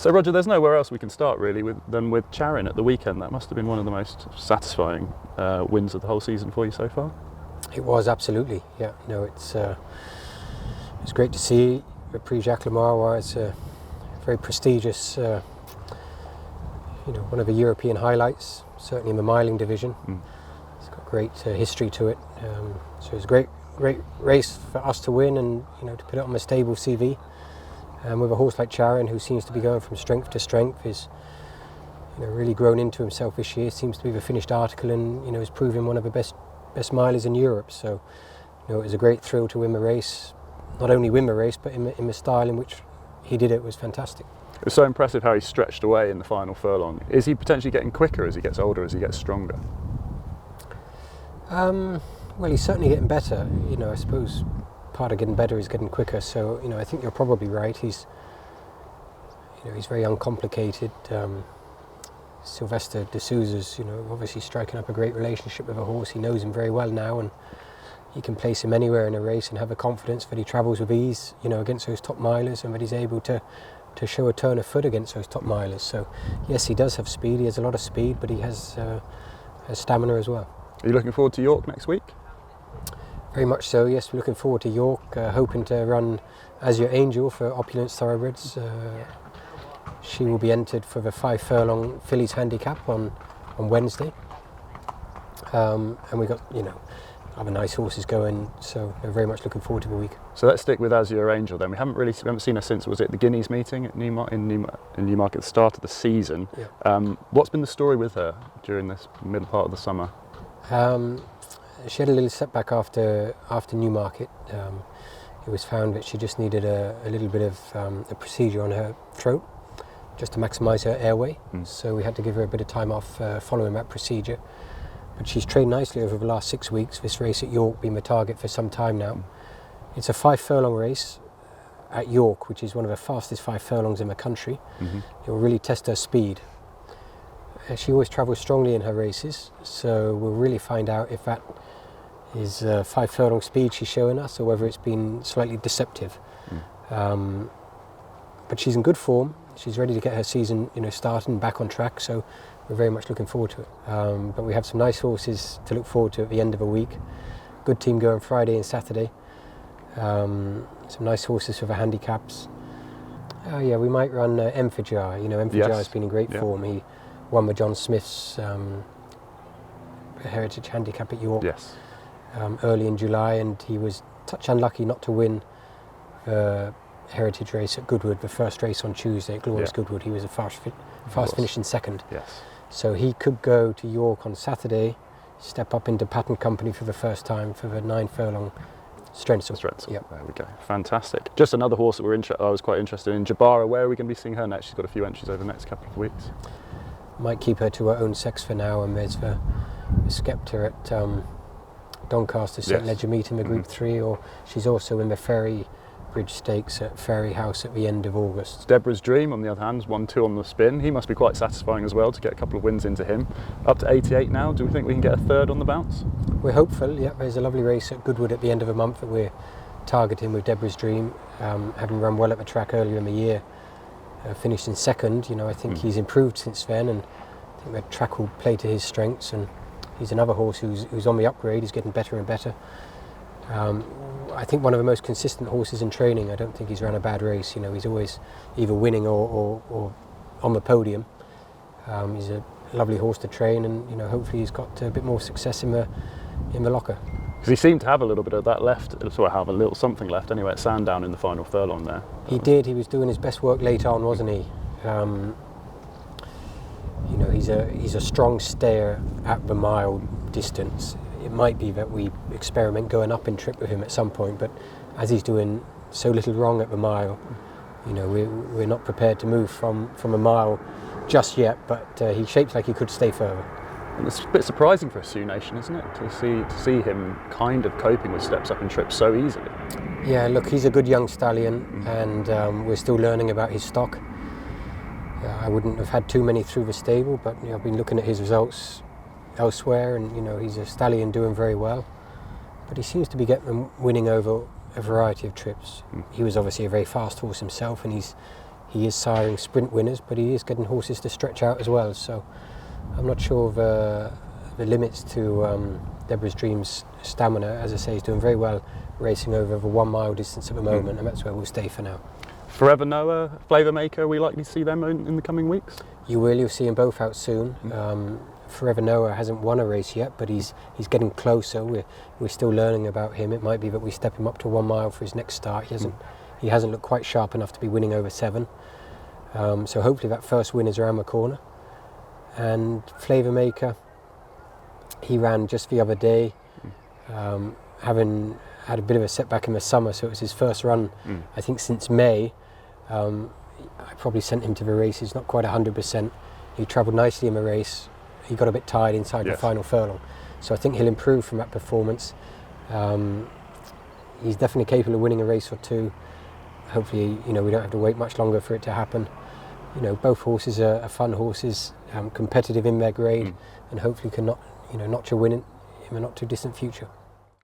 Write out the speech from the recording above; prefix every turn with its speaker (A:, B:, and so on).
A: So Roger, there's nowhere else we can start really than with Charin at the weekend. That must have been one of the most satisfying wins of the whole season for you so far.
B: It was, absolutely. Yeah, no, it's great to see. The Prix Jacques Lemoyne is a very prestigious, one of the European highlights, certainly in the miling division. It's got great history to it. So it's a great race for us to win, and to put it on a stable CV. With a horse like Charin, who seems to be going from strength to strength, is really grown into himself this year. Seems to be the finished article, and is proving one of the best milers in Europe. So it was a great thrill to win the race. Not only win the race, but in the style in which he did it was fantastic.
A: It was so impressive how he stretched away in the final furlong. Is he potentially getting quicker as he gets older, as he gets stronger?
B: Well, he's certainly getting better. I suppose part of getting better is getting quicker. So I think you're probably right. He's very uncomplicated. Sylvester de Souza's obviously striking up a great relationship with a horse. He knows him very well now, and he can place him anywhere in a race and have the confidence that he travels with ease, against those top milers, and that he's able to show a turn of foot against those top milers. So yes, he does have speed. He has a lot of speed, but he has stamina as well.
A: Are you looking forward to York next week?
B: Very much so, yes. We're looking forward to York, hoping to run Azure Angel for Opulence Thoroughbreds. She will be entered for the 5 furlong fillies handicap on Wednesday. And we got, other nice horses going, so we're very much looking forward to the week.
A: So let's stick with Azure Angel then. We haven't seen her since, was it the Guineas meeting at Newmarket at the start of the season?
B: Yeah.
A: What's been the story with her during this middle part of the summer?
B: She had a little setback after Newmarket. It was found that she just needed a little bit of a procedure on her throat, just to maximise her airway. So we had to give her a bit of time off following that procedure. But she's trained nicely over the last 6 weeks. This race at York being the target for some time now. It's a 5 furlong race at York, which is one of the fastest 5 furlongs in the country. It will really test her speed. She always travels strongly in her races, so we'll really find out if that is 5 furlong speed she's showing us, or whether it's been slightly deceptive. But she's in good form. She's ready to get her season, started and back on track. So we're very much looking forward to it. But we have some nice horses to look forward to at the end of the week. Good team going Friday and Saturday. Some nice horses for the handicaps. We might run Emphajar. Emphajar has been in great form. He won with John Smith's Heritage Handicap at York early in July, and he was touch unlucky not to win the Heritage race at Goodwood, the first race on Tuesday at Glorious Goodwood. He was a fast finishing second. So he could go to York on Saturday, step up into Patent Company for the first time for the 9 furlong Strensel.
A: Yep. There we go. Fantastic. Just another horse that I was quite interested in, Jabara. Where are we going to be seeing her next? She's got a few entries over the next couple of weeks.
B: Might keep her to her own sex for now, and there's the Scepter at Doncaster St Ledger Meeting, the Group 3, or she's also in the Ferry Bridge Stakes at Ferry House at the end of August.
A: Deborah's Dream, on the other hand, 1-2 on the spin. He must be quite satisfying as well to get a couple of wins into him. Up to 88 now. Do we think we can get a third on the bounce?
B: We're hopeful, yeah. There's a lovely race at Goodwood at the end of the month that we're targeting with Deborah's Dream. Having run well at the track earlier in the year, finished in second. I think he's improved since then, and I think the track will play to his strengths, and he's another horse who's on the upgrade. He's getting better and better. I think one of the most consistent horses in training. I don't think he's run a bad race. He's always either winning or on the podium. He's a lovely horse to train, and hopefully he's got a bit more success in the locker.
A: Because he seemed to have a little bit of that left, sort of have a little something left anyway at Sandown in the final furlong there.
B: He did. He was doing his best work late on, wasn't he? He's a strong stayer at the mile distance. It might be that we experiment going up in trip with him at some point, but as he's doing so little wrong at the mile, we're not prepared to move from a mile just yet, but he shapes like he could stay further.
A: And it's a bit surprising for a Sioux Nation, isn't it, to see him kind of coping with steps up in trips so easily.
B: Yeah, look, he's a good young stallion, and we're still learning about his stock. I wouldn't have had too many through the stable, but I've been looking at his results elsewhere, and he's a stallion doing very well. But he seems to be winning over a variety of trips. He was obviously a very fast horse himself, and he is siring sprint winners, but he is getting horses to stretch out as well. So I'm not sure of the limits to Deborah's Dream's stamina. As I say, he's doing very well racing over the 1 mile distance at the moment, and that's where we'll stay for now.
A: Forever Noah, Flavour Maker, are we likely to see them in the coming weeks?
B: You'll see them both out soon. Forever Noah hasn't won a race yet, but he's getting closer. We're still learning about him. It might be that we step him up to 1 mile for his next start. He hasn't looked quite sharp enough to be winning over 7. So hopefully that first win is around the corner. And Flavour Maker, he ran just the other day, having had a bit of a setback in the summer, so it was his first run, I think, since May. I probably sent him to the race. He's not quite 100%. He travelled nicely in the race. He got a bit tired inside the final furlong. So I think he'll improve from that performance. He's definitely capable of winning a race or two. Hopefully, we don't have to wait much longer for it to happen. Both horses are fun horses, competitive in their grade, and hopefully can notch a win in the not too distant future.